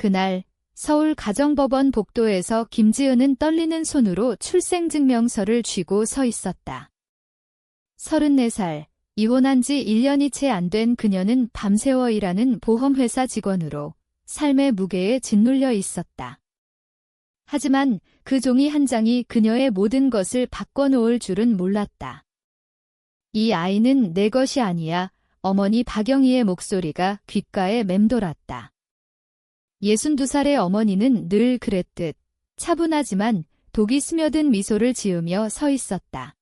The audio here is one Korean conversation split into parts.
그날 서울 가정법원 복도에서 김지은은 떨리는 손으로 출생증명서를 쥐고 서 있었다. 34살, 이혼한 지 1년이 채 안 된 그녀는 밤새워 일하는 보험회사 직원으로 삶의 무게에 짓눌려 있었다. 하지만 그 종이 한 장이 그녀의 모든 것을 바꿔놓을 줄은 몰랐다. 이 아이는 내 것이 아니야. 어머니 박영희의 목소리가 귓가에 맴돌았다. 62살의 어머니는 늘 그랬듯 차분하지만 독이 스며든 미소를 지으며 서 있었다.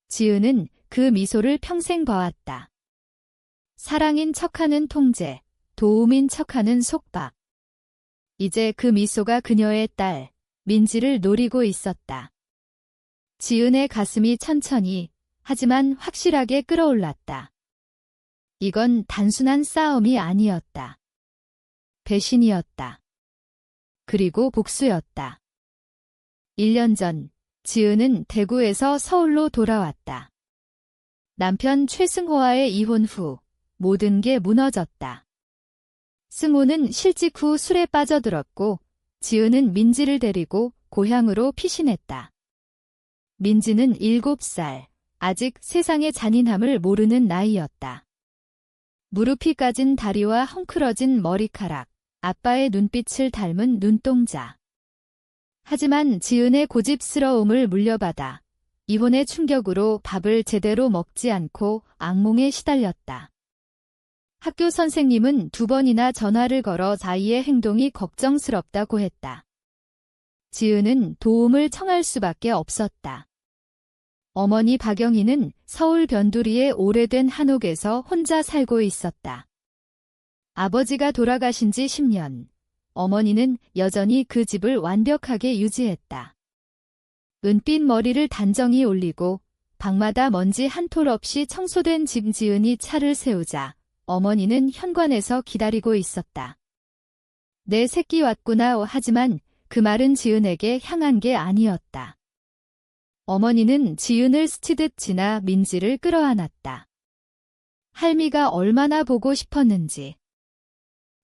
지은은 그 미소를 평생 봐왔다. 사랑인 척하는 통제, 도움인 척하는 속박. 이제 그 미소가 그녀의 딸, 민지를 노리고 있었다. 지은의 가슴이 천천히, 하지만 확실하게 끓어올랐다. 이건 단순한 싸움이 아니었다. 배신이었다. 그리고 복수였다. 1년 전, 지은은 대구에서 서울로 돌아왔다. 남편 최승호와의 이혼 후 모든 게 무너졌다. 승호는 실직 후 술에 빠져들었고 지은은 민지를 데리고 고향으로 피신했다. 민지는 7살, 아직 세상의 잔인함을 모르는 나이였다. 무릎이 까진 다리와 헝클어진 머리카락, 아빠의 눈빛을 닮은 눈동자. 하지만 지은의 고집스러움을 물려받아 이혼의 충격으로 밥을 제대로 먹지 않고 악몽에 시달렸다. 학교 선생님은 2번이나 전화를 걸어 아이의 행동이 걱정스럽다고 했다. 지은은 도움을 청할 수밖에 없었다. 어머니 박영희는 서울 변두리의 오래된 한옥에서 혼자 살고 있었다. 아버지가 돌아가신 지 10년, 어머니는 여전히 그 집을 완벽하게 유지했다. 은빛 머리를 단정히 올리고 방마다 먼지 한 톨 없이 청소된 집. 지은이 차를 세우자 어머니는 현관에서 기다리고 있었다. 내 새끼 왔구나. 하지만 그 말은 지은에게 향한 게 아니었다. 어머니는 지은을 스치듯 지나 민지를 끌어안았다. 할미가 얼마나 보고 싶었는지.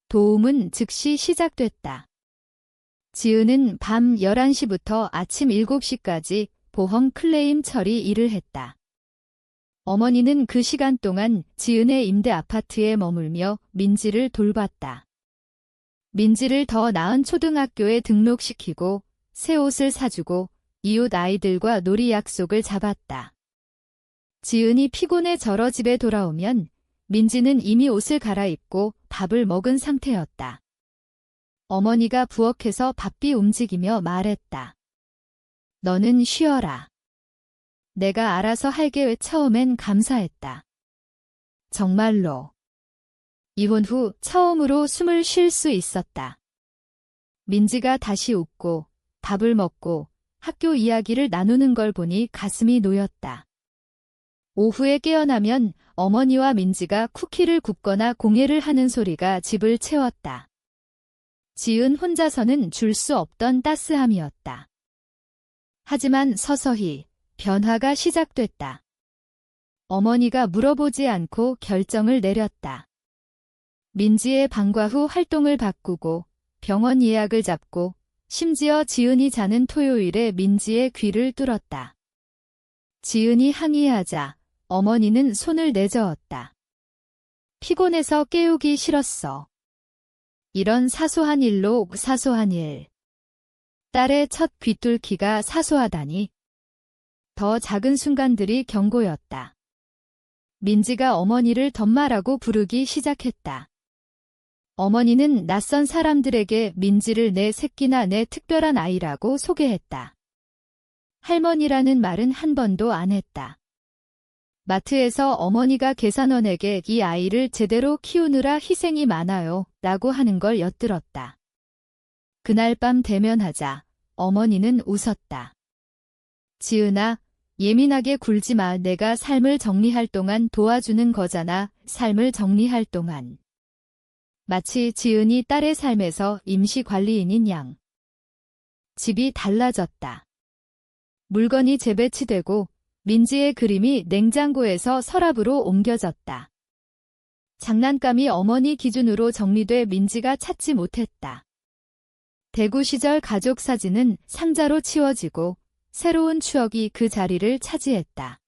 도움은 즉시 시작됐다. 지은은 밤 11시부터 아침 7시까지 보험 클레임 처리 일을 했다. 어머니는 그 시간 동안 지은의 임대 아파트에 머물며 민지를 돌봤다. 민지를 더 나은 초등학교에 등록시키고 새 옷을 사주고 이웃 아이들과 놀이 약속을 잡았다. 지은이 피곤해 절어 집에 돌아오면 민지는 이미 옷을 갈아입고 밥을 먹은 상태였다. 어머니가 부엌에서 바삐 움직이며 말했다. 너는 쉬어라. 내가 알아서 할게. 왜 처음엔 감사했다. 정말로. 이혼 후 처음으로 숨을 쉴 수 있었다. 민지가 다시 웃고 밥을 먹고 학교 이야기를 나누는 걸 보니 가슴이 놓였다. 오후에 깨어나면 어머니와 민지가 쿠키를 굽거나 공예를 하는 소리가 집을 채웠다. 지은 혼자서는 줄 수 없던 따스함이었다. 하지만 서서히 변화가 시작됐다. 어머니가 물어보지 않고 결정을 내렸다. 민지의 방과 후 활동을 바꾸고 병원 예약을 잡고 심지어 지은이 자는 토요일에 민지의 귀를 뚫었다. 지은이 항의하자 어머니는 손을 내저었다. 피곤해서 깨우기 싫었어. 이런 사소한 일로 사소한 일. 딸의 첫 귀뚫기가 사소하다니. 더 작은 순간들이 경고였다. 민지가 어머니를 덤마라고 부르기 시작했다. 어머니는 낯선 사람들에게 민지를 내 새끼나 내 특별한 아이라고 소개했다. 할머니라는 말은 한 번도 안 했다. 마트에서 어머니가 계산원에게 이 아이를 제대로 키우느라 희생이 많아요 라고 하는 걸 엿들었다. 그날 밤 대면하자 어머니는 웃었다. 지은아, 예민하게 굴지 마. 내가 삶을 정리할 동안 도와주는 거잖아. 삶을 정리할 동안. 마치 지은이 딸의 삶에서 임시관리인인 양. 집이 달라졌다. 물건이 재배치되고 민지의 그림이 냉장고에서 서랍으로 옮겨졌다. 장난감이 어머니 기준으로 정리돼 민지가 찾지 못했다. 대구 시절 가족 사진은 상자로 치워지고 새로운 추억이 그 자리를 차지했다.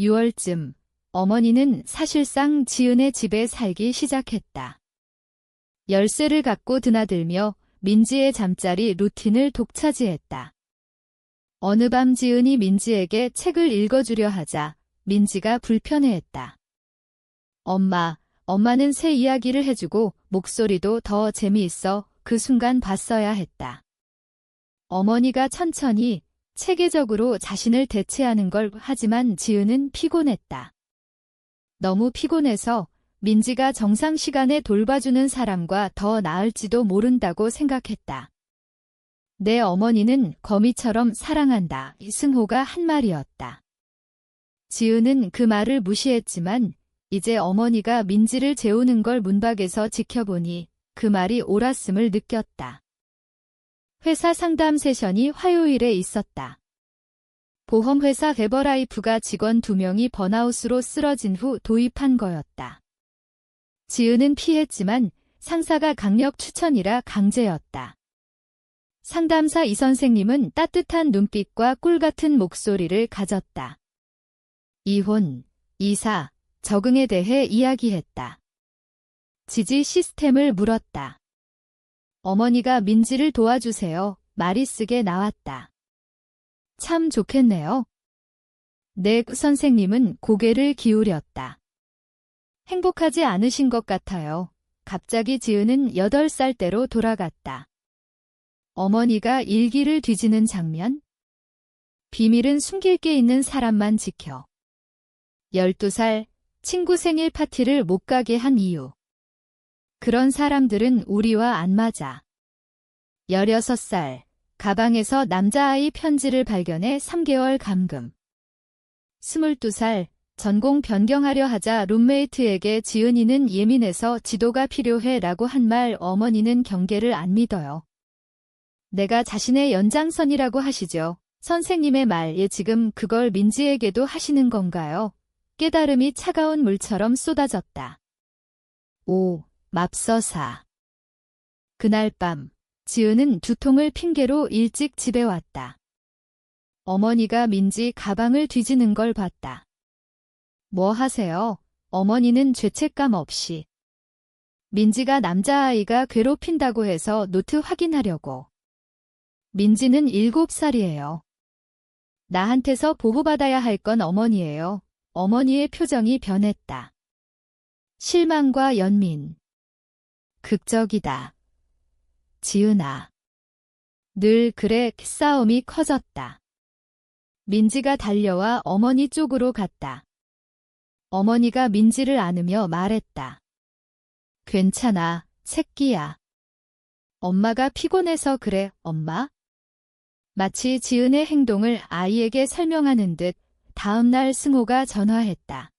6월쯤 어머니는 사실상 지은의 집에 살기 시작했다. 열쇠를 갖고 드나들며 민지의 잠자리 루틴을 독차지했다. 어느 밤 지은이 민지에게 책을 읽어주려 하자 민지가 불편해했다. 엄마는 새 이야기를 해주고 목소리도 더 재미있어. 그 순간 봤어야 했다. 어머니가 천천히 체계적으로 자신을 대체하는 걸 하지만 지은은 피곤했다. 너무 피곤해서 민지가 정상 시간에 돌봐주는 사람과 더 나을지도 모른다고 생각했다. 내 어머니는 거미처럼 사랑한다. 이승호가 한 말이었다. 지은은 그 말을 무시했지만 이제 어머니가 민지를 재우는 걸 문밖에서 지켜보니 그 말이 옳았음을 느꼈다. 회사 상담 세션이 화요일에 있었다. 보험회사 에버라이프가 직원 2명이 번아웃으로 쓰러진 후 도입한 거였다. 지은은 피했지만 상사가 강력 추천이라 강제였다. 상담사 이 선생님은 따뜻한 눈빛과 꿀같은 목소리를 가졌다. 이혼, 이사, 적응에 대해 이야기했다. 지지 시스템을 물었다. 어머니가 민지를 도와주세요. 말이 쓰게 나왔다. 참 좋겠네요. 네, 선생님은 고개를 기울였다. 행복하지 않으신 것 같아요. 갑자기 지은은 8살 때로 돌아갔다. 어머니가 일기를 뒤지는 장면? 비밀은 숨길 게 있는 사람만 지켜. 12살, 친구 생일 파티를 못 가게 한 이유. 그런 사람들은 우리와 안 맞아. 16살, 가방에서 남자아이 편지를 발견해 3개월 감금. 22살, 전공 변경하려 하자 룸메이트에게 지은이는 예민해서 지도가 필요해 라고 한 말 어머니는 경계를 안 믿어요. 내가 자신의 연장선이라고 하시죠. 선생님의 말에 지금 그걸 민지에게도 하시는 건가요? 깨달음이 차가운 물처럼 쏟아졌다. 오. 맙서사. 그날 밤, 지은은 두통을 핑계로 일찍 집에 왔다. 어머니가 민지 가방을 뒤지는 걸 봤다. 뭐 하세요? 어머니는 죄책감 없이. 민지가 남자아이가 괴롭힌다고 해서 노트 확인하려고. 민지는 7살이에요. 나한테서 보호받아야 할 건 어머니예요. 어머니의 표정이 변했다. 실망과 연민. 극적이다. 지은아. 늘 그래. 싸움이 커졌다. 민지가 달려와 어머니 쪽으로 갔다. 어머니가 민지를 안으며 말했다. 괜찮아, 새끼야. 엄마가 피곤해서 그래, 엄마? 마치 지은의 행동을 아이에게 설명하는 듯 다음 날 승호가 전화했다.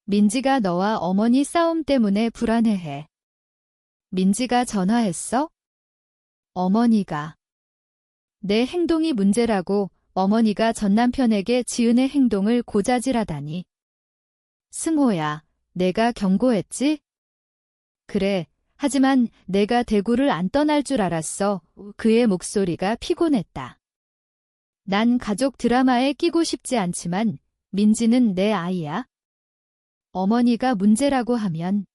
민지가 너와 어머니 싸움 때문에 불안해해. 민지가 전화했어? 어머니가. 내 행동이 문제라고 어머니가 전남편에게 지은의 행동을 고자질하다니. 승호야, 내가 경고했지? 그래, 하지만 내가 대구를 안 떠날 줄 알았어. 그의 목소리가 피곤했다. 난 가족 드라마에 끼고 싶지 않지만 민지는 내 아이야. 어머니가 문제라고 하면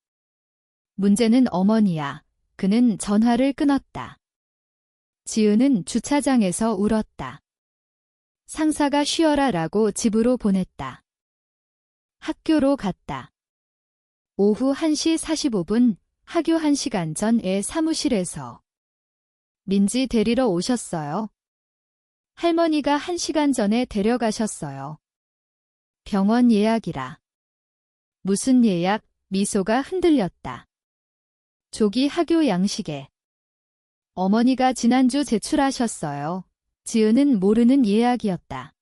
문제는 어머니야. 그는 전화를 끊었다. 지은은 주차장에서 울었다. 상사가 쉬어라라고 집으로 보냈다. 학교로 갔다. 오후 1시 45분 학교 1시간 전에 사무실에서 민지 데리러 오셨어요. 할머니가 1시간 전에 데려가셨어요. 병원 예약이라. 무슨 예약? 미소가 흔들렸다. 조기 학교 양식에. 어머니가 지난주 제출하셨어요. 지은은 모르는 예약이었다.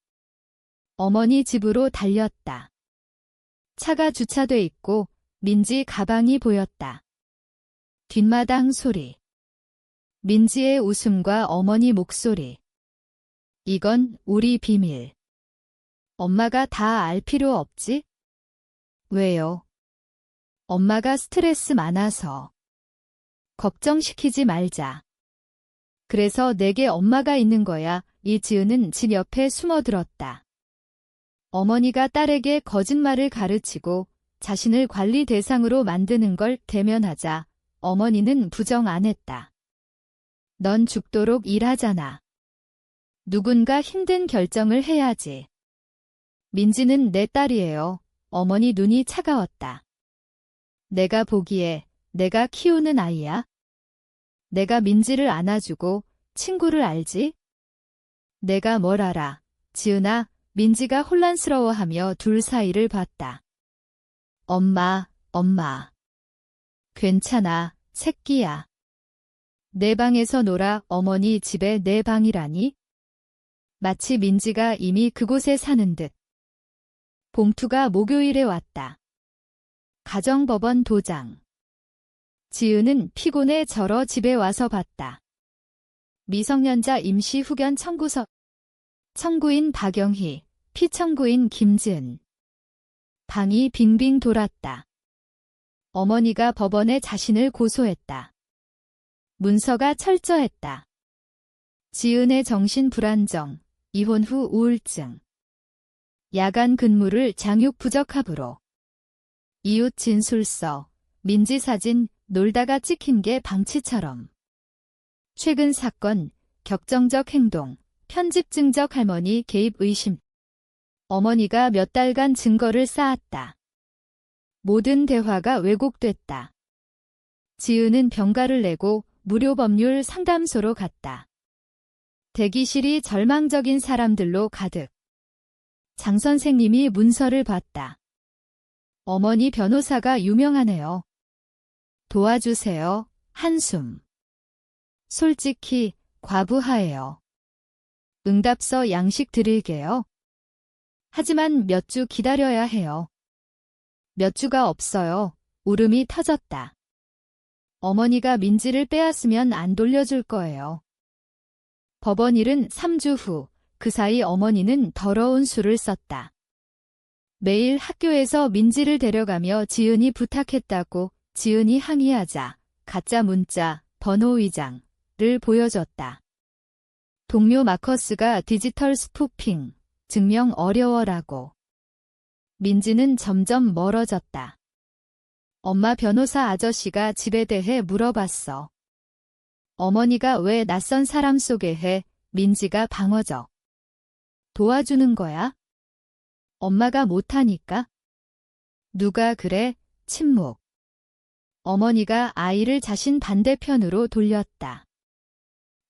어머니 집으로 달렸다. 차가 주차돼 있고 민지 가방이 보였다. 뒷마당 소리. 민지의 웃음과 어머니 목소리. 이건 우리 비밀. 엄마가 다 알 필요 없지? 왜요? 엄마가 스트레스 많아서. 걱정시키지 말자. 그래서 내게 엄마가 있는 거야. 이지은은 집 옆에 숨어들었다. 어머니가 딸에게 거짓말을 가르치고 자신을 관리 대상으로 만드는 걸 대면하자 어머니는 부정 안 했다. 넌 죽도록 일하잖아. 누군가 힘든 결정을 해야지. 민지는 내 딸이에요. 어머니 눈이 차가웠다. 내가 보기에 내가 키우는 아이야? 내가 민지를 안아주고 친구를 알지? 내가 뭘 알아. 지은아, 민지가 혼란스러워하며 둘 사이를 봤다. 엄마. 괜찮아, 새끼야. 내 방에서 놀아. 어머니 집에 내 방이라니? 마치 민지가 이미 그곳에 사는 듯. 봉투가 목요일에 왔다. 가정법원 도장. 지은은 피곤해 절어 집에 와서 봤다. 미성년자 임시 후견 청구서. 청구인 박영희, 피청구인 김지은. 방이 빙빙 돌았다. 어머니가 법원에 자신을 고소했다. 문서가 철저했다. 지은의 정신 불안정, 이혼 후 우울증. 야간 근무를 장육 부적합으로. 이웃 진술서, 민지 사진, 놀다가 찍힌 게 방치처럼. 최근 사건, 격정적 행동, 편집증적 할머니 개입 의심. 어머니가 몇 달간 증거를 쌓았다. 모든 대화가 왜곡됐다. 지은은 병가를 내고 무료 법률 상담소로 갔다. 대기실이 절망적인 사람들로 가득. 장 선생님이 문서를 봤다. 어머니 변호사가 유명하네요. 도와주세요. 한숨. 솔직히 과부하예요. 응답서 양식 드릴게요. 하지만 몇 주 기다려야 해요. 몇 주가 없어요. 울음이 터졌다. 어머니가 민지를 빼앗으면 안 돌려줄 거예요. 법원 일은 3주 후, 그 사이 어머니는 더러운 수를 썼다. 매일 학교에서 민지를 데려가며 지은이 부탁했다고 지은이 항의하자 가짜 문자, 번호 위장을 보여줬다. 동료 마커스가 디지털 스푸핑, 증명 어려워라고. 민지는 점점 멀어졌다. 엄마 변호사 아저씨가 집에 대해 물어봤어. 어머니가 왜 낯선 사람 소개해? 민지가 방어적. 도와주는 거야? 엄마가 못하니까? 누가 그래? 침묵. 어머니가 아이를 자신 반대편으로 돌렸다.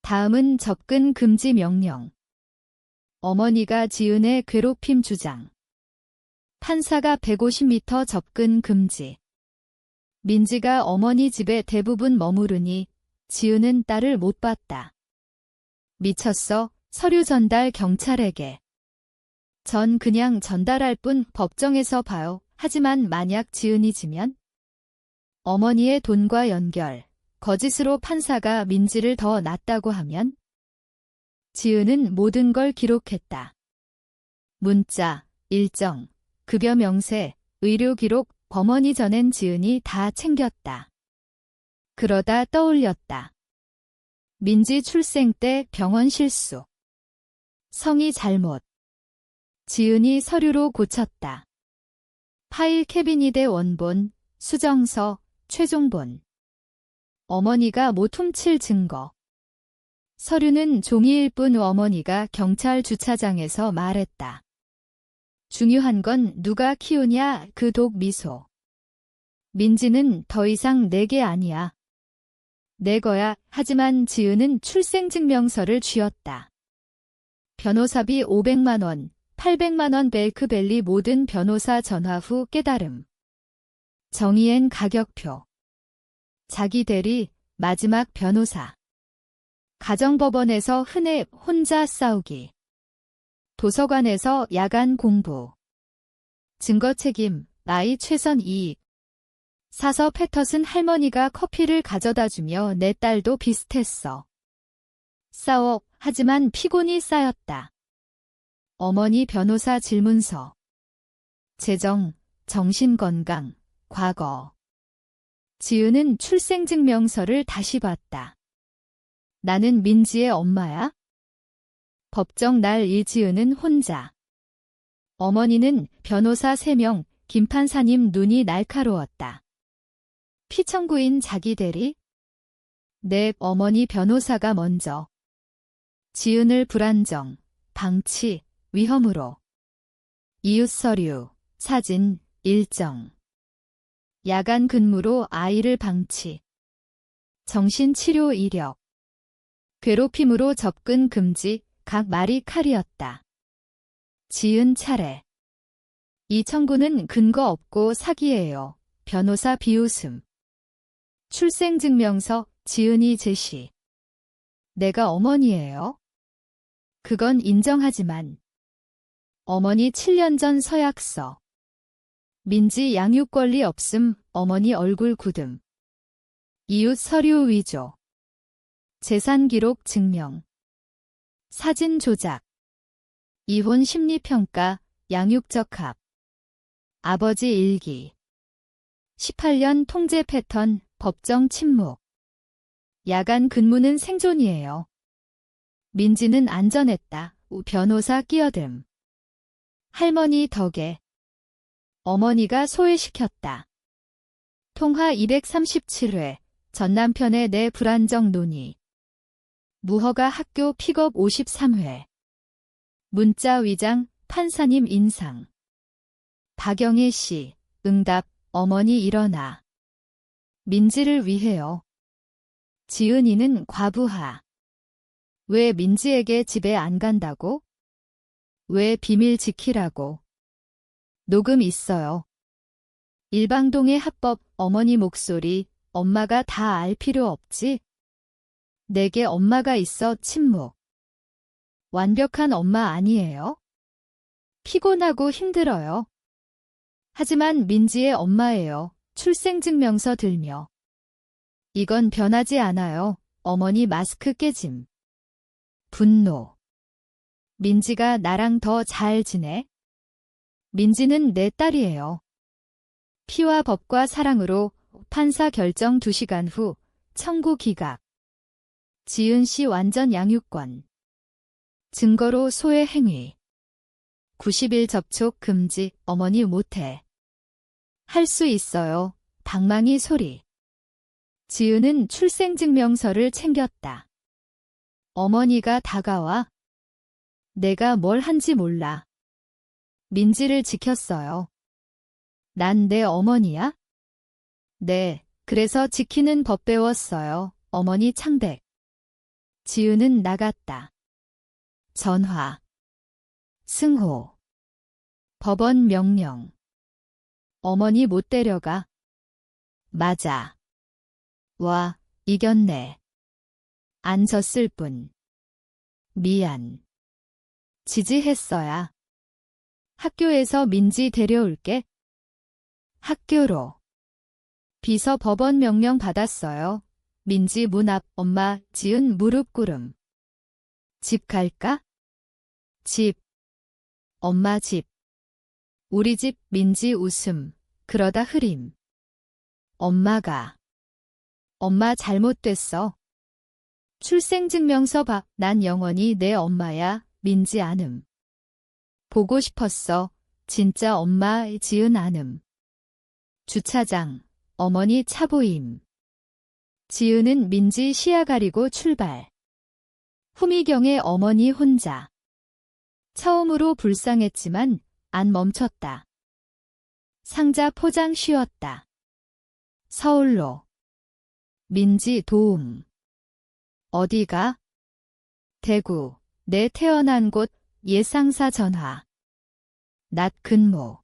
다음은 접근 금지 명령. 어머니가 지은의 괴롭힘 주장. 판사가 150m 접근 금지. 민지가 어머니 집에 대부분 머무르니 지은은 딸을 못 봤다. 미쳤어. 서류 전달 경찰에게. 전 그냥 전달할 뿐 법정에서 봐요. 하지만 만약 지은이 지면? 어머니의 돈과 연결, 거짓으로 판사가 민지를 더 낫다고 하면? 지은은 모든 걸 기록했다. 문자, 일정, 급여 명세, 의료 기록, 어머니 전엔 지은이 다 챙겼다. 그러다 떠올렸다. 민지 출생 때 병원 실수. 성이 잘못. 지은이 서류로 고쳤다. 파일 캐비닛의 원본, 수정서, 최종본. 어머니가 못 훔칠 증거. 서류는 종이일 뿐. 어머니가 경찰 주차장에서 말했다. 중요한 건 누가 키우냐. 그 독 미소. 민지는 더 이상 내게 아니야. 내 거야. 하지만 지은은 출생증명서를 쥐었다. 변호사비 500만 원, 800만 원. 벨크밸리 모든 변호사 전화 후 깨달음. 정의엔 가격표. 자기 대리, 마지막 변호사. 가정법원에서 흔해 혼자 싸우기. 도서관에서 야간 공부. 증거 책임, 아이 최선 이익. 사서 패터슨 할머니가 커피를 가져다주며 내 딸도 비슷했어. 싸워. 하지만 피곤이 쌓였다. 어머니 변호사 질문서. 재정, 정신건강, 과거. 지은은 출생증명서를 다시 봤다. 나는 민지의 엄마야? 법정 날 이지은은 혼자. 어머니는 변호사 3명, 김 판사님 눈이 날카로웠다. 피청구인 자기 대리? 내 어머니 변호사가 먼저. 지은을 불안정, 방치, 위험으로. 이웃 서류, 사진, 일정. 야간 근무로 아이를 방치. 정신치료 이력. 괴롭힘으로 접근 금지, 각 말이 칼이었다. 지은 차례. 이 청구는 근거 없고 사기예요. 변호사 비웃음. 출생증명서, 지은이 제시. 내가 어머니예요? 그건 인정하지만. 어머니 7년 전 서약서. 민지 양육 권리 없음, 어머니 얼굴 굳음. 이웃 서류 위조. 재산 기록 증명. 사진 조작. 이혼 심리평가, 양육적 합. 아버지 일기. 18년 통제 패턴, 법정 침묵. 야간 근무는 생존이에요. 민지는 안전했다. 변호사 끼어듦. 할머니 덕에. 어머니가 소외시켰다. 통화 237회. 전 남편의 내 불안정 논의. 무허가 학교 픽업 53회. 문자 위장, 판사님 인상. 박영희 씨, 응답, 어머니 일어나. 민지를 위해요. 지은이는 과부하. 왜 민지에게 집에 안 간다고? 왜 비밀 지키라고? 녹음 있어요. 일방동의 합법, 어머니 목소리, 엄마가 다 알 필요 없지? 내게 엄마가 있어 침묵. 완벽한 엄마 아니에요? 피곤하고 힘들어요. 하지만 민지의 엄마예요. 출생증명서 들며. 이건 변하지 않아요. 어머니 마스크 깨짐. 분노. 민지가 나랑 더 잘 지내? 민지는 내 딸이에요. 피와 법과 사랑으로. 판사 결정 2시간 후 청구 기각. 지은 씨 완전 양육권. 증거로 소외 행위. 90일 접촉 금지. 어머니 못해. 할 수 있어요. 방망이 소리. 지은은 출생증명서를 챙겼다. 어머니가 다가와. 내가 뭘 한지 몰라. 민지를 지켰어요. 난 내 어머니야? 네, 그래서 지키는 법 배웠어요. 어머니 창백. 지은은 나갔다. 전화. 승호. 법원 명령. 어머니 못 데려가. 맞아. 와, 이겼네. 안 졌을 뿐. 미안. 지지했어야. 학교에서 민지 데려올게. 학교로. 비서 법원 명령 받았어요. 민지 문 앞. 엄마, 지은 무릎 꿇음. 집 갈까? 집. 엄마 집. 우리 집. 민지 웃음. 그러다 흐림. 엄마가. 엄마 잘못됐어. 출생증명서 봐. 난 영원히 내 엄마야. 민지 안음. 보고 싶었어. 진짜 엄마. 지은 안음. 주차장. 어머니 차 보임. 지은은 민지 시야 가리고 출발. 후미경의 어머니 혼자. 처음으로 불쌍했지만 안 멈췄다. 상자 포장 쉬었다. 서울로. 민지 도움. 어디가? 대구. 내 태어난 곳. 예상사 전화. 낮 근무.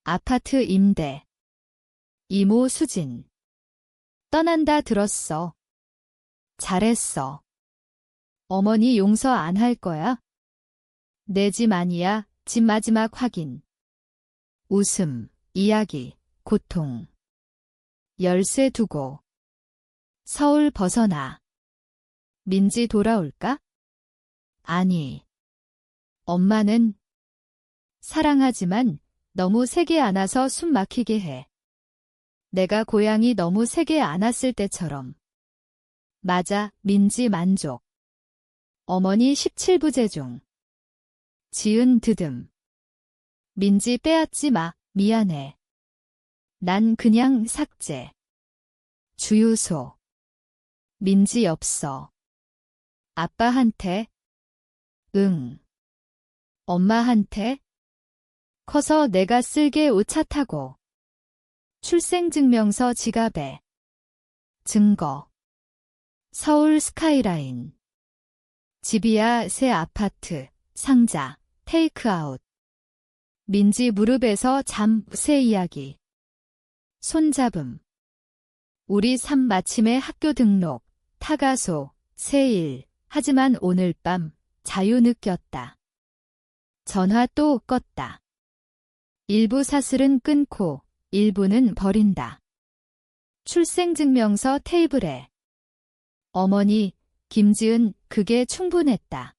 아파트 임대. 이모 수진. 떠난다 들었어. 잘했어. 어머니 용서 안 할 거야? 내 집 아니야. 집 마지막 확인. 웃음, 이야기, 고통. 열쇠 두고. 서울 벗어나. 민지 돌아올까? 아니. 엄마는 사랑하지만 너무 세게 안아서 숨 막히게 해. 내가 고양이 너무 세게 안았을 때처럼. 맞아, 민지 만족. 어머니 17부제 중. 지은 드듬. 민지 빼앗지 마, 미안해. 난 그냥 삭제. 주유소. 민지 없어. 아빠한테? 응. 엄마한테? 커서 내가 쓸게 옷차 타고. 출생증명서 지갑에. 증거. 서울 스카이라인. 집이야 새 아파트, 상자, 테이크아웃. 민지 무릎에서 잠, 새 이야기. 손잡음. 우리 삶 마침에 학교 등록, 타가소, 새일. 하지만 오늘 밤 자유 느꼈다. 전화 또 껐다. 일부 사슬은 끊고 일부는 버린다. 출생증명서 테이블에. 어머니, 김지은, 그게 충분했다.